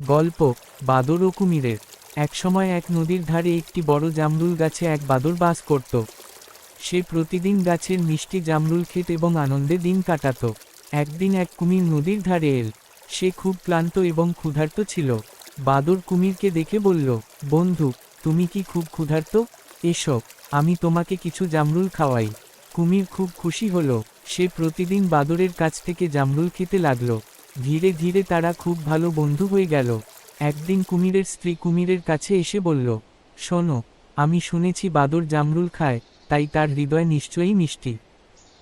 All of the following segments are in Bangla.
গল্প বাদর ও কুমিরের। একসময় এক নদীর ধারে একটি বড় জামরুল গাছে এক বাদর বাস করত। সে প্রতিদিন গাছের মিষ্টি জামরুল খেত এবং আনন্দে দিন কাটাত। একদিন এক কুমির নদীর ধারে এল। সে খুব ক্লান্ত এবং ক্ষুধার্ত ছিল। বাদর কুমিরকে দেখে বলল, বন্ধু, তুমি কি খুব ক্ষুধার্ত? এসো, আমি তোমাকে কিছু জামরুল খাওয়াই। কুমির খুব খুশি হলো। সে প্রতিদিন বাদরের কাছ থেকে জামরুল খেতে লাগলো। ধীরে ধীরে তারা খুব ভালো বন্ধু হয়ে গেল। একদিন কুমিরের স্ত্রী কুমিরের কাছে এসে বলল, শোনো, আমি শুনেছি বাদর জামরুল খায়, তাই তার হৃদয় নিশ্চয়ই মিষ্টি।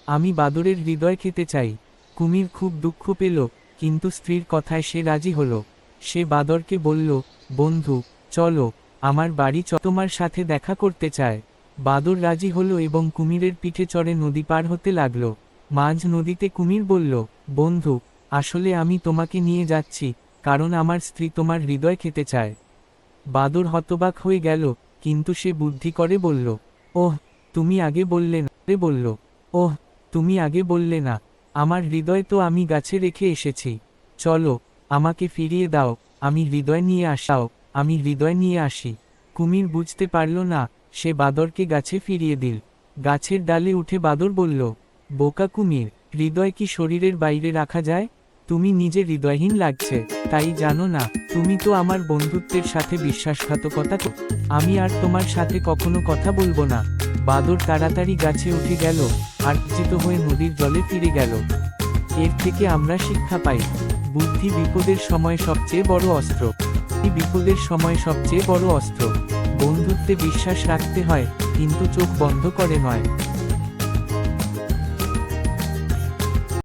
আমি বাদরের হৃদয় খেতে চাই। কুমির খুব দুঃখ পেল, কিন্তু স্ত্রীর কথায় সে রাজি হলো। সে বাদরকে বলল, বন্ধু, চলো, আমার বাড়ি তোমার সাথে দেখা করতে চায়। বাদর রাজি হলো এবং কুমিরের পিঠে চড়ে নদী পার হতে লাগল। মাঝ নদীতে কুমির বলল, বন্ধু, আসলে আমি তোমাকে নিয়ে যাচ্ছি, কারণ আমার স্ত্রী তোমার হৃদয় খেতে চায়। বাদর হতবাক হয়ে গেল, কিন্তু সে বুদ্ধি করে বলল, ওহ, তুমি আগে বললে না। ওহ, তুমি আগে বললে না। আমার হৃদয় তো আমি গাছে রেখে এসেছি। চলো, আমাকে ফিরিয়ে দাও, আমি হৃদয় নিয়ে আসি। কুমির বুঝতে পারল না, সে বাদরকে গাছে ফিরিয়ে দিল। গাছের ডালে উঠে বাদর বলল, বোকা কুমির, হৃদয় কি শরীরের বাইরে রাখা যায়? তুমি নিজে হৃদয়হীন লাগছে, তাই জানো না, তুমি তো আমার বন্ধুত্বের সাথে বিশ্বাসঘাতকতা করো। আমি আর তোমার সাথে কখনো কথা বলবো না। বাদর তাড়াতাড়ি গাছে উঠে গেল আর চিত হয়ে নদীর জলে ফিরে গেল। এর থেকে আমরা শিক্ষা পাই, বুদ্ধি বিপদের সময় সবচেয়ে বড় অস্ত্র। বিপদের সময় সবচেয়ে বড় অস্ত্র। বন্ধুত্বে বিশ্বাস রাখতে হয়, কিন্তু চোখ বন্ধ করে নয়।